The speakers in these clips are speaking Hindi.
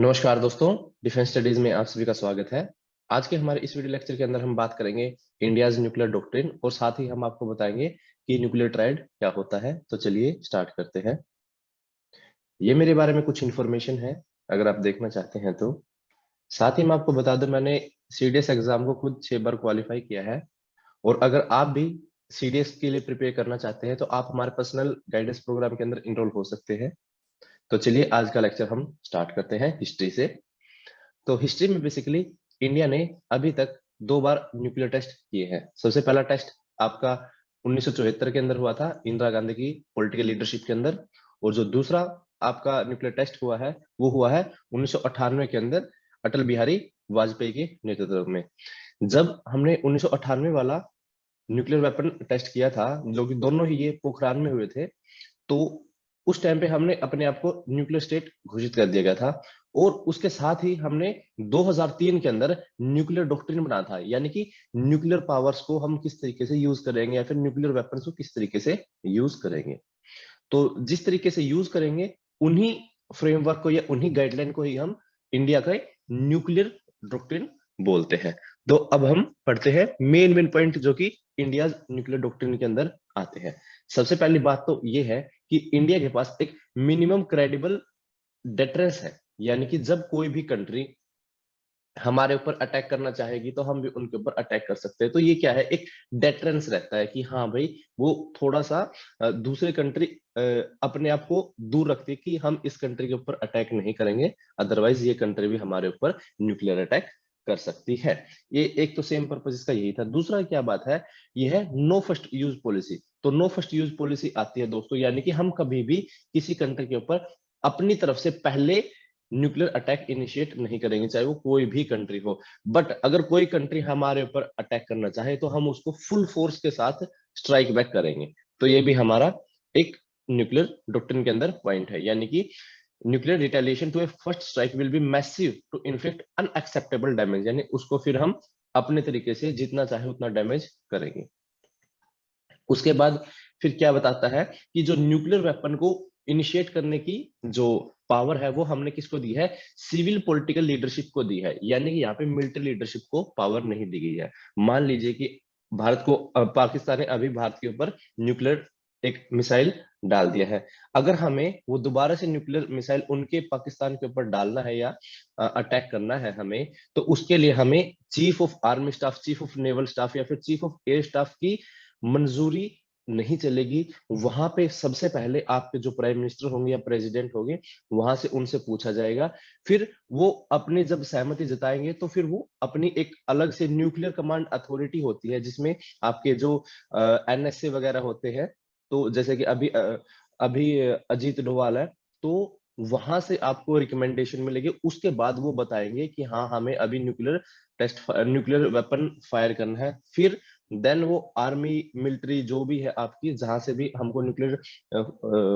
नमस्कार दोस्तों, डिफेंस स्टडीज में आप सभी का स्वागत है। आज के हमारे इस वीडियो लेक्चर के अंदर हम बात करेंगे इंडियाज न्यूक्लियर डॉक्ट्रिन और साथ ही हम आपको बताएंगे कि न्यूक्लियर ट्रायड क्या होता है। तो चलिए स्टार्ट करते हैं। ये मेरे बारे में कुछ इन्फॉर्मेशन है, अगर आप देखना चाहते हैं तो। साथ ही मैं आपको बता दूं, मैंने सीडीएस एग्जाम को खुद 6 बार क्वालिफाई किया है। और अगर आप भी सीडीएस के लिए प्रिपेयर करना चाहते हैं तो आप हमारे पर्सनल गाइडेंस प्रोग्राम के अंदर इनरोल हो सकते हैं। तो चलिए आज का लेक्चर हम स्टार्ट करते हैं हिस्ट्री से। तो हिस्ट्री में बेसिकली इंडिया ने अभी तक 2 बार न्यूक्लियर टेस्ट किए हैं। सबसे पहला टेस्ट आपका 1974 के अंदर हुआ था, इंदिरा गांधी की पॉलिटिकल लीडरशिप के अंदर। और जो दूसरा आपका न्यूक्लियर टेस्ट हुआ है वो हुआ है 1998 के अंदर, अटल बिहारी वाजपेयी के नेतृत्व में। जब हमने 1998 वाला न्यूक्लियर वेपन टेस्ट किया था, जो कि दोनों ही ये पोखरान में हुए थे, तो उस टाइम पे हमने अपने आप को न्यूक्लियर स्टेट घोषित कर दिया गया था। और उसके साथ ही हमने 2003 के अंदर न्यूक्लियर डॉक्ट्रिन बना था, यानी कि न्यूक्लियर पावर्स को हम किस तरीके से यूज करेंगे या फिर न्यूक्लियर वेपन्स को किस तरीके से यूज करेंगे। तो जिस तरीके से यूज करेंगे उन्हीं फ्रेमवर्क को या उन्हीं गाइडलाइन को ही हम इंडिया का न्यूक्लियर डॉक्ट्रिन बोलते हैं। तो अब हम पढ़ते हैं मेन मेन पॉइंट जो कि इंडिया न्यूक्लियर डॉक्ट्रिन के अंदर आते हैं। सबसे पहली बात तो ये है कि इंडिया के पास एक मिनिमम क्रेडिबल डेटरेंस है, यानी कि जब कोई भी कंट्री हमारे ऊपर अटैक करना चाहेगी तो हम भी उनके ऊपर अटैक कर सकते हैं। तो ये क्या है, एक डेटरेंस रहता है कि हाँ भाई, वो थोड़ा सा दूसरे कंट्री अपने आप को दूर रखती है कि हम इस कंट्री के ऊपर अटैक नहीं करेंगे, अदरवाइज ये कंट्री भी हमारे ऊपर न्यूक्लियर अटैक कर सकती है। ये एक तो सेम पर्पज इसका यही था। दूसरा क्या बात है, ये है नो फर्स्ट यूज पॉलिसी। तो नो फर्स्ट यूज पॉलिसी आती है दोस्तों, यानी कि हम कभी भी किसी कंट्री के ऊपर अपनी तरफ से पहले न्यूक्लियर अटैक इनिशिएट नहीं करेंगे, चाहे वो कोई भी कंट्री हो। बट अगर कोई कंट्री हमारे ऊपर अटैक करना चाहे तो हम उसको फुल फोर्स के साथ स्ट्राइक बैक करेंगे। तो ये भी हमारा एक न्यूक्लियर डॉक्ट्रिन के अंदर पॉइंट है, यानी कि nuclear retaliation to a first strike will be massive to inflict unacceptable damage, यानी उसको फिर हम अपने तरीके से जितना चाहे उतना डैमेज करेंगे। उसके बाद फिर क्या बताता है कि जो न्यूक्लियर वेपन को इनिशिएट करने की जो पावर है वो हमने किसको दी है, सिविल पॉलिटिकल लीडरशिप को दी है। यानी कि यहाँ पे मिलिट्री लीडरशिप को पावर नहीं दी गई है। मान लीजिए कि भारत को पाकिस्तान ने अभी भारत के ऊपर न्यूक्लियर एक मिसाइल डाल दिया है। अगर हमें वो दोबारा से न्यूक्लियर मिसाइल उनके पाकिस्तान के ऊपर डालना है या अटैक करना है हमें, तो उसके लिए हमें chief of army staff, chief of naval staff या फिर चीफ ऑफ एयर स्टाफ की मंजूरी नहीं चलेगी। वहां पे सबसे पहले आपके जो प्राइम मिनिस्टर होंगे या प्रेसिडेंट होंगे, वहां से उनसे पूछा जाएगा। फिर वो अपनी जब सहमति जताएंगे तो फिर वो अपनी एक अलग से न्यूक्लियर कमांड अथॉरिटी होती है, जिसमें आपके जो एनएसए वगैरह होते हैं, तो जैसे कि अभी अजीत डोभाल है, तो वहां से आपको रिकमेंडेशन मिलेगी। उसके बाद वो बताएंगे कि हाँ, हमें अभी न्यूक्लियर वेपन फायर करना है। फिर देन वो आर्मी मिलिट्री जो भी है आपकी, जहां से भी हमको न्यूक्लियर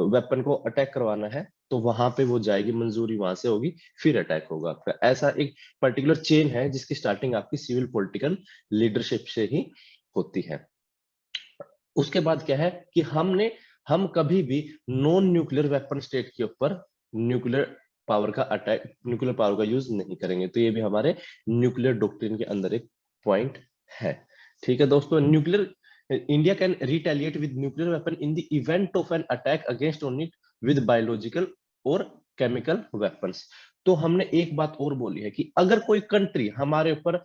वेपन को अटैक करवाना है, तो वहां पे वो जाएगी, मंजूरी वहां से होगी, फिर अटैक होगा आपका। ऐसा एक पर्टिकुलर चेन है जिसकी स्टार्टिंग आपकी सिविल पॉलिटिकल लीडरशिप से ही होती है। उसके बाद क्या है कि हम कभी भी नॉन न्यूक्लियर वेपन स्टेट के ऊपर न्यूक्लियर पावर का यूज नहीं करेंगे। तो ये भी हमारे न्यूक्लियर डॉक्ट्रिन के अंदर एक पॉइंट है। ठीक है दोस्तों, nuclear India can retaliate with nuclear weapon in the event of an attack against on it with biological और केमिकल वेपन्स। तो हमने एक बात और बोली है कि अगर कोई कंट्री हमारे ऊपर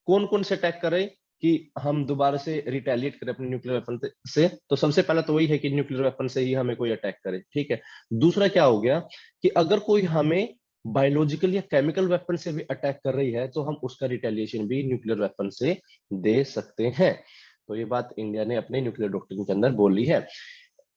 कौन कौन से अटैक करे कि हम दोबारा से रिटेलिएट करें अपने न्यूक्लियर वेपन से, तो सबसे पहला तो वही है कि न्यूक्लियर वेपन से ही हमें कोई अटैक करे। ठीक है। दूसरा क्या हो गया कि अगर कोई हमें बायोलॉजिकल या केमिकल वेपन से भी अटैक कर रही है तो हम उसका रिटेलिएशन भी न्यूक्लियर वेपन से दे सकते हैं। तो ये बात इंडिया ने अपने न्यूक्लियर डॉक्ट्रिन के अंदर बोली है।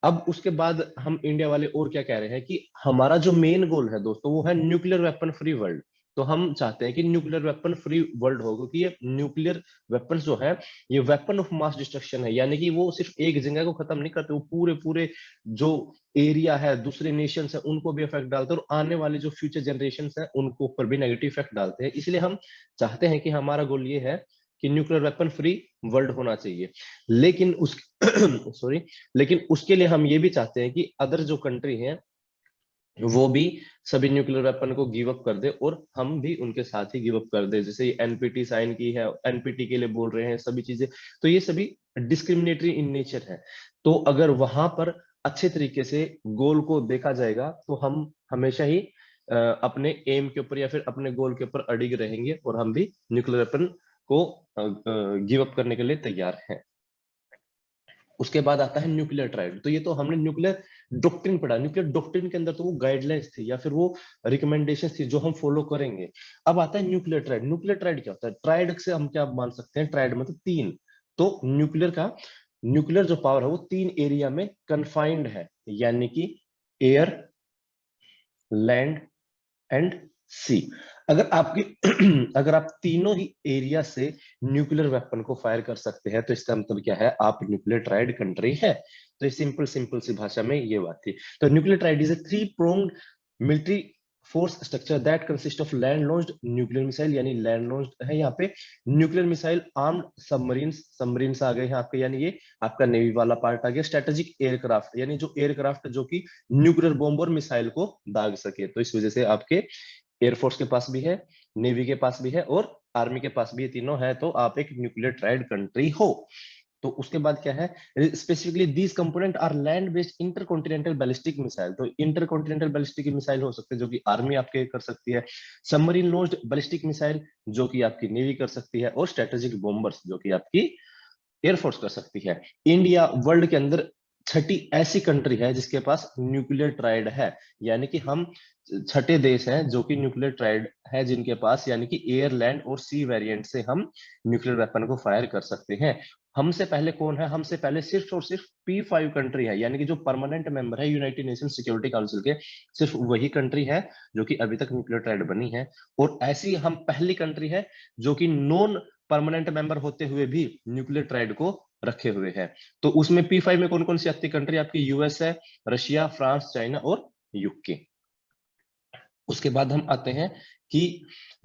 अब उसके बाद हम इंडिया वाले और क्या कह रहे हैं कि हमारा जो मेन गोल है दोस्तों वो है न्यूक्लियर वेपन फ्री वर्ल्ड। तो हम चाहते हैं कि न्यूक्लियर वेपन फ्री वर्ल्ड हो, क्योंकि ये न्यूक्लियर वेपन्स जो है ये वेपन ऑफ मास डिस्ट्रक्शन है, यानी कि वो सिर्फ एक जगह को खत्म नहीं करते, वो पूरे पूरे जो एरिया है, दूसरे नेशंस है, उनको भी इफेक्ट डालते हैं और आने वाले जो फ्यूचर जनरेशन है उनको ऊपर भी नेगेटिव इफेक्ट डालते हैं। इसलिए हम चाहते हैं कि हमारा गोल ये है कि न्यूक्लियर वेपन फ्री वर्ल्ड होना चाहिए। लेकिन सॉरी, लेकिन उसके लिए हम ये भी चाहते हैं कि अदर जो कंट्री हैं वो भी सभी न्यूक्लियर वेपन को गिव अप कर दे और हम भी उनके साथ ही गिव अप कर दे। जैसे एनपीटी साइन की है, एनपीटी के लिए बोल रहे हैं सभी चीजें, तो ये सभी डिस्क्रिमिनेटरी इन नेचर है। तो अगर वहां पर अच्छे तरीके से गोल को देखा जाएगा तो हम हमेशा ही अपने एम के ऊपर या फिर अपने गोल के ऊपर अडिग रहेंगे और हम भी न्यूक्लियर वेपन को गिव अप करने के लिए तैयार हैं। उसके बाद आता है न्यूक्लियर ट्राइड। तो ये तो हमने न्यूक्लियर डॉक्ट्रिन पढ़ा। न्यूक्लियर डॉक्ट्रिन के अंदर तो वो गाइडलाइंस थी या फिर वो रिकमेंडेशन थी जो हम फॉलो करेंगे। अब आता है न्यूक्लियर ट्राइड। न्यूक्लियर ट्राइड क्या होता है? ट्राइड से हम क्या मान सकते हैं? ट्राइड मतलब तीन। तो न्यूक्लियर जो पावर है वो तीन एरिया में कन्फाइंड है, यानी कि एयर, लैंड एंड सी। अगर आपकी अगर आप तीनों ही एरिया से न्यूक्लियर वेपन को फायर कर सकते हैं तो इसका मतलब क्या है? आप न्यूक्लियर ट्राइड कंट्री है। तो ये सिंपल सिंपल सी भाषा में ये बात थी। तो nuclear triad is a three pronged military force structure that consist of land launched nuclear missile, यानी लैंड लॉन्च्ड है यहाँ पे nuclear missile, armed submarines, submarines आ गए यहाँ पे, यानी ये आपका नेवी वाला पार्ट आ गया, स्ट्रेटेजिक एयरक्राफ्ट, यानी जो एयरक्राफ्ट जो कि न्यूक्लियर बॉम्ब और मिसाइल को दाग सके। तो इस वजह से आपके एयरफोर्स के पास भी है, नेवी के पास भी है और आर्मी के पास भी, ये तीनों है, तो आप एक न्यूक्लियर ट्राइड कंट्री हो। तो उसके बाद क्या है? Specifically these component are land based intercontinental ballistic missile. तो इंटरकॉन्टिनेंटल बैलिस्टिक मिसाइल हो सकते हैं जो कि आर्मी आपके कर सकती है, सबमरीन लॉन्च्ड बैलिस्टिक मिसाइल जो कि आपकी नेवी कर सकती है, और स्ट्रेटेजिक बॉम्बर्स जो कि आपकी एयरफोर्स कर सकती है। इंडिया वर्ल्ड के अंदर छठी ऐसी कंट्री है जिसके पास न्यूक्लियर ट्राइड है, यानी कि हम छठे देश हैं जो कि न्यूक्लियर ट्राइड है जिनके पास, यानी कि एयर, लैंड और सी वेरिएंट से हम न्यूक्लियर वेपन को फायर कर सकते हैं। हमसे पहले कौन है? हमसे पहले सिर्फ और सिर्फ P5 कंट्री है, यानी कि जो परमानेंट मेंबर है यूनाइटेड नेशन सिक्योरिटी काउंसिल के, सिर्फ वही कंट्री है जो कि अभी तक न्यूक्लियर ट्राइड बनी है। और ऐसी हम पहली कंट्री है जो कि नॉन परमानेंट मेंबर होते हुए भी न्यूक्लियर ट्राइड को रखे हुए हैं। तो उसमें P5 में कौन कौन सी आती कंट्री? आपकी यूएस है, रशिया, फ्रांस, चाइना और यूके। उसके बाद हम आते हैं कि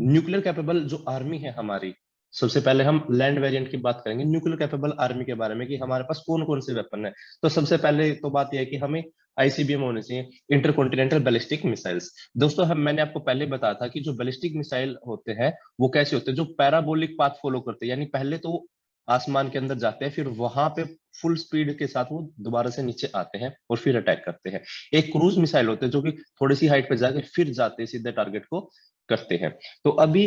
न्यूक्लियर कैपेबल जो आर्मी है हमारी, सबसे पहले हम लैंड वेरिएंट की बात करेंगे न्यूक्लियर कैपेबल आर्मी के बारे में कि हमारे पास कौन कौन से वेपन है। तो सबसे पहले तो बात यह है कि हमें आईसीबीएम होने चाहिए, इंटरकॉन्टिनेंटल बैलिस्टिक मिसाइल्स। दोस्तों हम मैंने आपको पहले बताया था कि जो बैलिस्टिक मिसाइल होते हैं वो कैसे होते हैं? जो पैराबोलिक पाथ फॉलो करते हैं, यानी पहले तो आसमान के अंदर जाते हैं, फिर वहां पे फुल स्पीड के साथ वो दोबारा से नीचे आते हैं और फिर अटैक करते हैं। एक क्रूज मिसाइल होते हैं जो कि थोड़ी सी हाइट पे जाके फिर जाते हैं सीधे टारगेट को करते हैं। तो अभी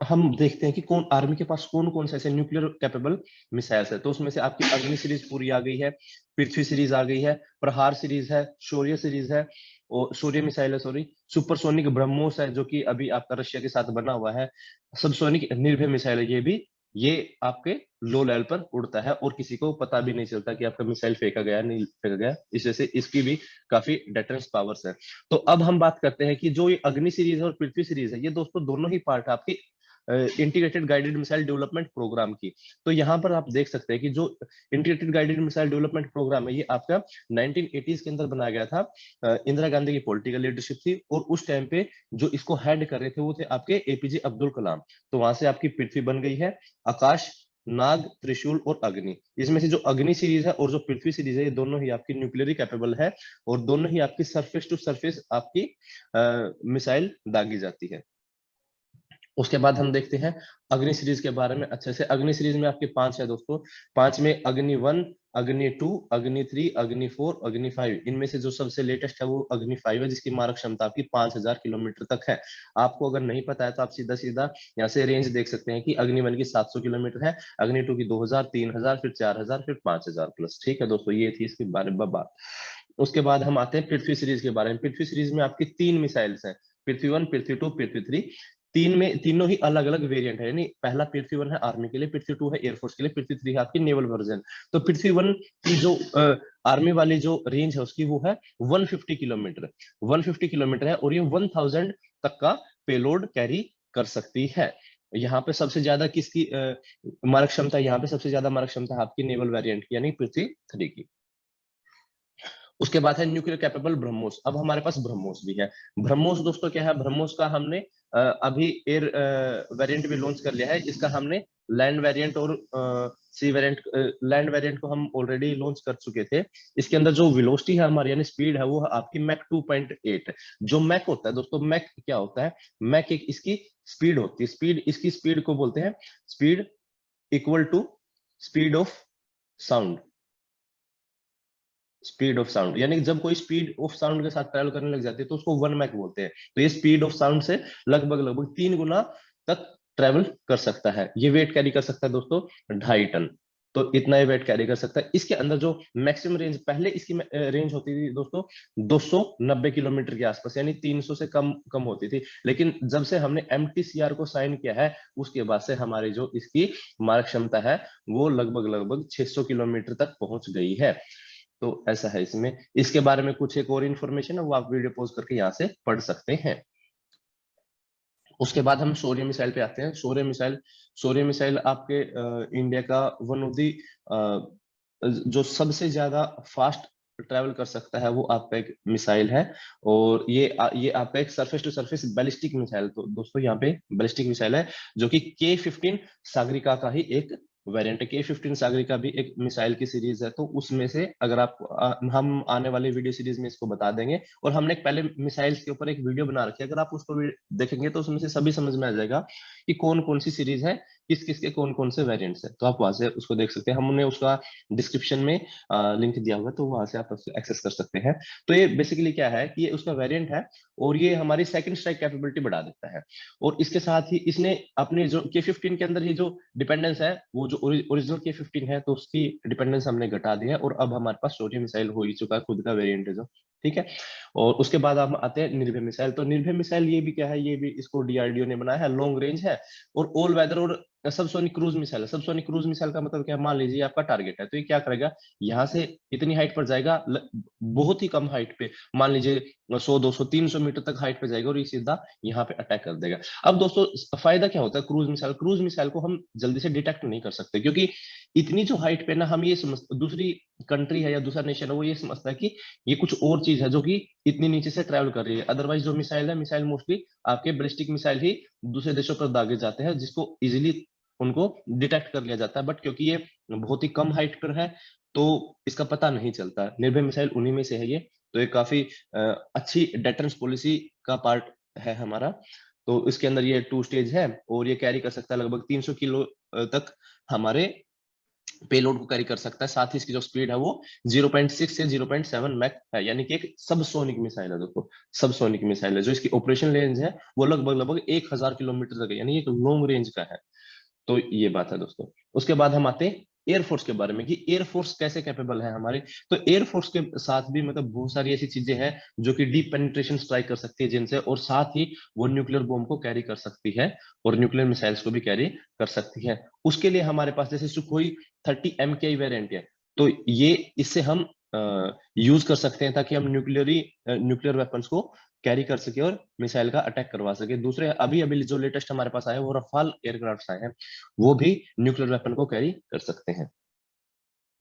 हम देखते हैं कि कौन आर्मी के पास कौन कौन से ऐसे न्यूक्लियर कैपेबल मिसाइल्स है। तो उसमें से आपकी अग्नि सीरीज पूरी आ गई है, पृथ्वी सीरीज आ गई है, प्रहार सीरीज है, शौर्य सीरीज है, और सूर्य मिसाइल है, सॉरी, सुपरसोनिक ब्रह्मोस है जो कि अभी आपका रशिया के साथ बना हुआ है, सबसोनिक निर्भय मिसाइल है, ये आपके लो लेवल पर उड़ता है और किसी को पता भी नहीं चलता कि आपका मिसाइल फेंका गया नहीं फेंका गया, इस वजह से इसकी भी काफी डेटरेंस पावर्स है। तो अब हम बात करते हैं कि जो ये अग्नि सीरीज है और पृथ्वी सीरीज है, ये दोस्तों दोनों ही पार्ट है आपकी integrated guided missile development programme की। तो यहाँ पर आप देख सकते हैं कि जो integrated guided missile development programme है ये आपका 1980s के अंदर बनाया गया था। इंदिरा गांधी की पॉलिटिकल लीडरशिप थी और उस टाइम पे जो इसको हेड कर रहे थे वो थे आपके एपीजे अब्दुल कलाम। तो वहां से आपकी पृथ्वी बन गई है, आकाश, नाग, त्रिशूल और अग्नि। इसमें से जो अग्नि सीरीज है और जो पृथ्वी सीरीज है ये दोनों ही आपकी न्यूक्लियरली कैपेबल है और दोनों ही आपकी सरफेस टू सरफेस आपकी मिसाइल दागी जाती है। उसके बाद हम देखते हैं अग्नि सीरीज के बारे में अच्छे से। अग्नि सीरीज में आपके 5 है दोस्तों। 5 में अग्नि 1, अग्नि 2, अग्नि 3, अग्नि 4, अग्नि 5। इनमें से जो सबसे लेटेस्ट है वो अग्नि 5 है जिसकी मारक क्षमता आपकी 5000 किलोमीटर तक है। आपको अगर नहीं पता है तो आप सीधा सीधा यहाँ से रेंज देख सकते हैं कि अग्नि 1 की 700 किलोमीटर है, अग्नि 2 की 2000, 3000, फिर 4000, फिर 5000 प्लस। ठीक है दोस्तों, ये थी इसके बारे में बात। उसके बाद हम आते हैं पृथ्वी सीरीज के बारे में। पृथ्वी सीरीज में आपकी 3 मिसाइल्स हैं, पृथ्वी 1, पृथ्वी 2, पृथ्वी 3। तीनों ही अलग अलग वेरिएंट है, यानी पहला पृथ्वी 1 है आर्मी के लिए, पृथ्वी 2 है एयरफोर्स के लिए, पृथ्वी 3 है आपकी नेवल वर्जन। तो पृथ्वी 1 की जो आर्मी वाली जो रेंज है उसकी वो है 150 किलोमीटर, 150 किलोमीटर है और ये 1000 तक का पेलोड कैरी कर सकती है। यहाँ पे सबसे ज्यादा किसकी मारक क्षमता? यहाँ पे सबसे ज्यादा मारक क्षमता आपकी नेवल वेरिएंट की, यानी पृथ्वी 3 की। उसके बाद है न्यूक्लियर कैपेबल ब्रह्मोस। अब हमारे पास ब्रह्मोस भी है। ब्रह्मोस दोस्तों क्या है? ब्रह्मोस का हमने अभी एयर वेरिएंट भी लॉन्च कर लिया है। इसका हमने लैंड वेरिएंट और सी वेरिएंट, लैंड वेरिएंट को हम ऑलरेडी लॉन्च कर चुके थे। इसके अंदर जो वेलोसिटी है हमारी यानी स्पीड है वो है आपकी मैक 2.8। जो मैक होता है दोस्तों, मैक क्या होता है? मैक एक इसकी स्पीड होती है, स्पीड इसकी स्पीड को बोलते हैं speed equal to speed of sound. Speed of sound यानी जब कोई स्पीड ऑफ साउंड के साथ ट्रैवल करने लग जाती है तो उसको 1 मैक बोलते हैं। तो ये स्पीड ऑफ साउंड से लगभग लगभग 3 गुना तक ट्रैवल कर सकता है। ये वेट कैरी कर सकता है दोस्तों 2.5 टन। तो इतना ही वेट कैरी कर सकता है। इसके अंदर जो मैक्सिमम रेंज, पहले इसकी रेंज होती थी दोस्तों 290 किलोमीटर के आसपास, यानी 300 से कम कम होती थी। लेकिन जब से हमने MTCR को साइन किया है उसके बाद से हमारी जो इसकी मारक क्षमता है वो लगभग लगभग 600 किलोमीटर तक पहुंच गई है। तो ऐसा है इसमें। इसके बारे में कुछ एक और इन्फॉर्मेशन है वो आप वीडियो पॉज करके यहाँ से पढ़ सकते हैं। उसके बाद हम सौर्य मिसाइल पे आते हैं। सौर्य मिसाइल आपके इंडिया का वन ऑफ दी जो सबसे ज्यादा फास्ट ट्रैवल कर सकता है वो आपका एक मिसाइल है। और ये आपका एक surface to surface ballistic missile. तो दोस्तों यहाँ पे बैलिस्टिक मिसाइल है जो कि K-15 सागरिका का ही एक वेरिएंट है। K-15 सागरिका भी एक मिसाइल की सीरीज है। तो उसमें से अगर आप हम आने वाली वीडियो सीरीज में इसको बता देंगे। और हमने पहले मिसाइल्स के ऊपर एक वीडियो बना रखी है, अगर आप उसको भी देखेंगे तो उसमें से सभी समझ में आ जाएगा कि कौन कौन सी सीरीज है, किस किस के कौन कौन से वेरिएंट्स है। तो आप वहां से उसको देख सकते हैं। हमने उसका डिस्क्रिप्शन में लिंक दिया हुआ है तो वहां से आप एक्सेस कर सकते हैं। तो ये बेसिकली क्या है कि ये उसका वेरिएंट है और ये हमारी सेकंड स्ट्राइक कैपेबिलिटी बढ़ा देता है। और इसके साथ ही इसने अपने जो K-15 के अंदर ही जो डिपेंडेंस है वो जो ओरिजिनल K-15 है तो उसकी डिपेंडेंस हमने घटा दी है और अब हमारे पास शौर्य मिसाइल हो ही चुका है, खुद का वेरिएंट है जो। ठीक है। और उसके बाद हम आते हैं निर्भय मिसाइल। तो निर्भय मिसाइल ये भी क्या है, ये भी इसको DRDO ने बनाया है, लॉन्ग रेंज है और ऑल वेदर और सबसोनिक क्रूज मिसाइल है। सबसोनिक क्रूज मिसाइल का मतलब क्या, मान लीजिए आपका टारगेट है तो ये क्या करेगा, यहाँ से इतनी हाइट पर जाएगा, बहुत ही कम हाइट पे, मान लीजिए 100 200 300 मीटर तक हाइट पे जाएगा और ये सीधा यहाँ पे अटैक कर देगा। अब दोस्तों फायदा क्या होता है क्रूज मिसाइल को हम जल्दी से डिटेक्ट नहीं कर सकते क्योंकि इतनी जो हाइट पे ना, हम ये समझ, दूसरी कंट्री है या दूसरा नेशन है वो ये समझता है कि ये कुछ और चीज है जो कि इतनी नीचे से ट्रैवल कर रही है। अदरवाइज जो मिसाइल है, मिसाइल मोस्टली आपके बैलिस्टिक मिसाइल ही दूसरे देशों पर दागे जाते हैं जिसको इजिली उनको डिटेक्ट कर लिया जाता है। बट क्योंकि ये बहुत ही कम हाइट पर है तो इसका पता नहीं चलता। निर्भय मिसाइल उन्हीं में से है ये। तो ये काफी अच्छी डेटरेंस पॉलिसी का पार्ट है हमारा। तो इसके अंदर ये 2 स्टेज है और ये कैरी कर सकता है लगभग 300 किलो तक हमारे पेलोड को कैरी कर सकता है। साथ ही इसकी जो स्पीड है वो 0.6 से 0.7 मैक है, यानी कि एक सबसोनिक मिसाइल है दोस्तों। सबसोनिक मिसाइल है जो इसकी ऑपरेशन रेंज है वो लगभग लगभग 1000 किलोमीटर तक है, यानी एक लॉन्ग रेंज का है। तो ये बात है दोस्तों। उसके बाद हम आते हैं एयरफोर्स के बारे में कि एयरफोर्स कैसे कैपेबल है हमारे। तो एयरफोर्स के साथ भी मतलब बहुत सारी ऐसी चीजें हैं जो कि डीप पेनिट्रेशन स्ट्राइक कर सकती है जिनसे, और साथ ही वो न्यूक्लियर बॉम्ब को कैरी कर सकती है और न्यूक्लियर मिसाइल्स को भी कैरी कर सकती है। उसके लिए हमारे पास जैसे सुखोई 30 MKI वेरिएंट है। तो ये इससे हम यूज कर सकते हैं ताकि हम न्यूक्लियर वेपन्स को कैरी कर सके और मिसाइल का अटैक करवा सके। दूसरे अभी अभी जो लेटेस्ट हमारे पास आए वो रफाल एयरक्राफ्ट आए हैं, वो भी न्यूक्लियर वेपन को कैरी कर सकते हैं।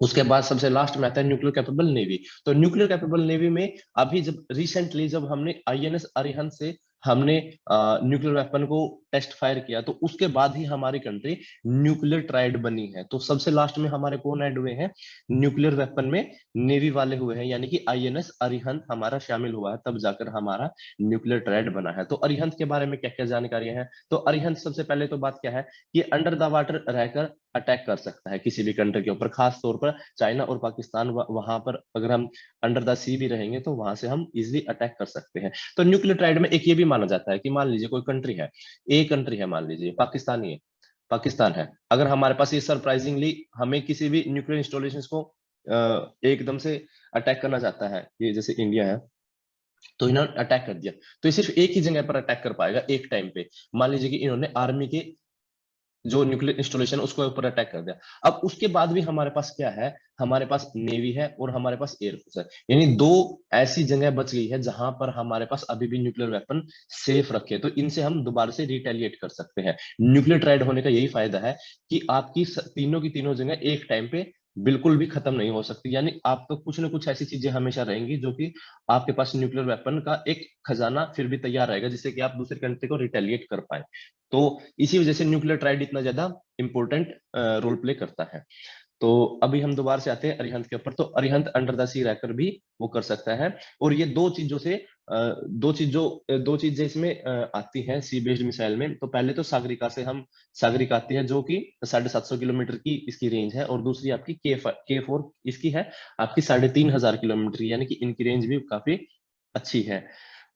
उसके बाद सबसे लास्ट में आता है न्यूक्लियर कैपेबल नेवी। तो न्यूक्लियर कैपेबल नेवी में अभी जब रिसेंटली जब हमने INS अरिहंत से हमने न्यूक्लियर वेपन को टेस्ट फायर किया तो उसके बाद ही हमारी कंट्री न्यूक्लियर ट्राइड बनी है। तो सबसे लास्ट में हमारे कौन ऐड हुए हैं न्यूक्लियर वेपन में, नेवी वाले हुए हैं, यानी कि INS अरिहंत हमारा शामिल हुआ है, तब जाकर हमारा न्यूक्लियर ट्राइड बना है। तो अरिहंत के बारे में क्या क्या जानकारियां हैं। तो अरिहंत सबसे पहले तो बात क्या है कि अंडर द वाटर रहकर अटैक कर सकता है किसी भी कंट्री के ऊपर, खास तौर पर चाइना और पाकिस्तान, वहां पर अगर हम अंडर द सी भी रहेंगे तो वहां से हम इजिली अटैक कर सकते हैं। तो न्यूक्लियर ट्राइड में एक ये भी माना जाता है कि मान लीजिए कोई कंट्री है, एक कंट्री है, मान लीजिए पाकिस्तान है, अगर हमारे पास ये सरप्राइजिंगली हमें किसी भी न्यूक्लियर इंस्टॉलेशन को एकदम से अटैक करना चाहता है, ये जैसे इंडिया है तो इन्होंने अटैक कर दिया, तो ये सिर्फ एक ही जगह पर अटैक कर पाएगा एक टाइम पे। मान लीजिए कि इन्होंने आर्मी के जो न्यूक्लियर इंस्टॉलेशन उसको ऊपर अटैक कर दिया। अब उसके बाद भी हमारे पास क्या है, हमारे पास नेवी है और हमारे पास एयरफोर्स है, यानी दो ऐसी जगह बच गई है जहां पर हमारे पास अभी भी न्यूक्लियर वेपन सेफ रखे, तो इनसे हम दोबारा से रिटेलिएट कर सकते हैं। न्यूक्लियर ट्राइड होने का यही फायदा है कि आपकी तीनों की तीनों जगह एक टाइम पे बिल्कुल भी खत्म नहीं हो सकती। यानी आपको कुछ ना कुछ ऐसी चीजें हमेशा रहेंगी जो कि आपके पास न्यूक्लियर वेपन का एक खजाना फिर भी तैयार रहेगा, जिससे कि आप दूसरे कंट्री को रिटेलिएट कर पाए। तो इसी वजह से न्यूक्लियर ट्राइड इतना ज्यादा इंपॉर्टेंट रोल प्ले करता है। तो अभी हम दोबारा से आते हैं अरिहंत के ऊपर। तो अरिहंत अंडर द सी रहकर भी वो कर सकता है। और ये दो चीजों से दो चीजें इसमें आती हैं सी बेस्ड मिसाइल में। तो पहले तो सागरिका से हम सागरिका आती है जो कि 750 किलोमीटर की इसकी रेंज है, और दूसरी आपकी के फोर इसकी है आपकी 3500 किलोमीटर, यानी कि इनकी रेंज भी काफी अच्छी है।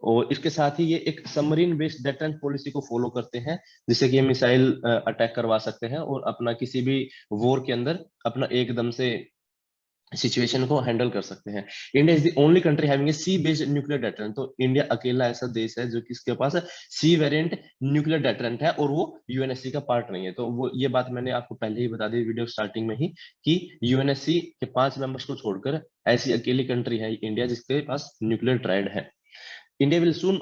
और इसके साथ ही ये एक सबमरीन बेस्ड डेटरेंट पॉलिसी को फॉलो करते हैं, जिससे कि ये मिसाइल अटैक करवा सकते हैं और अपना किसी भी वॉर के अंदर अपना एकदम से सिचुएशन को हैंडल कर सकते हैं। India is the only country having a sea based nuclear deterrent. तो इंडिया अकेला ऐसा देश है जो कि इसके पास सी वेरिएंट न्यूक्लियर डेटरेंट है, और वो यूएनएससी का पार्ट नहीं है। तो वो ये बात मैंने आपको पहले ही बता दी वीडियो स्टार्टिंग में ही, कि यूएनएससी के 5 मेंबर्स को छोड़कर ऐसी अकेली कंट्री है इंडिया जिसके पास न्यूक्लियर ट्राइड है। India will soon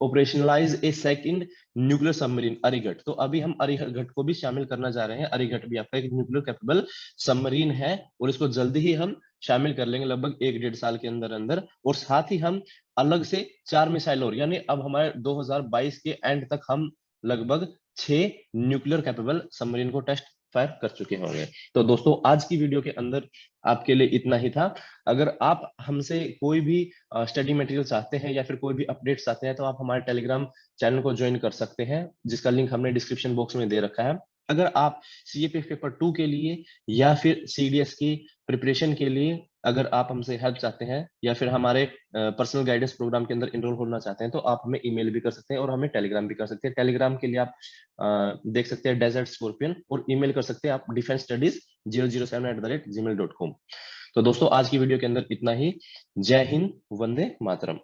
operationalise a second nuclear submarine Arighat. तो अभी हम अरिघट को भी शामिल करना जा रहे हैं। अरिघट भी आपका एक न्यूक्लियर कैपेबल सबमरीन है, और इसको जल्दी ही हम शामिल कर लेंगे, लगभग 1-1.5 साल के अंदर अंदर। और साथ ही हम अलग से 4 मिसाइल, और यानी अब हमारे 2022 के एंड तक हम लगभग 6 न्यूक्लियर कैपेबल सबमरीन को टेस्ट फायर कर चुके होंगे। तो दोस्तों आज की वीडियो के अंदर आपके लिए इतना ही था। अगर आप हमसे कोई भी स्टडी मटेरियल चाहते हैं या फिर कोई भी अपडेट चाहते हैं, तो आप हमारे टेलीग्राम चैनल को ज्वाइन कर सकते हैं, जिसका लिंक हमने डिस्क्रिप्शन बॉक्स में दे रखा है। अगर आप सीएपीएफ पेपर 2 के लिए या फिर सीडीएस की प्रिपरेशन के लिए अगर आप हमसे हेल्प चाहते हैं, या फिर हमारे पर्सनल गाइडेंस प्रोग्राम के अंदर इनरोल होना चाहते हैं, तो आप हमें ईमेल भी कर सकते हैं और हमें टेलीग्राम भी कर सकते हैं। टेलीग्राम के लिए आप देख सकते हैं डेजर्ट स्कॉर्पियन, और ईमेल कर सकते हैं आप defensestudies007@gmail.com। तो दोस्तों आज की वीडियो के अंदर इतना ही। जय हिंद, वंदे मातरम।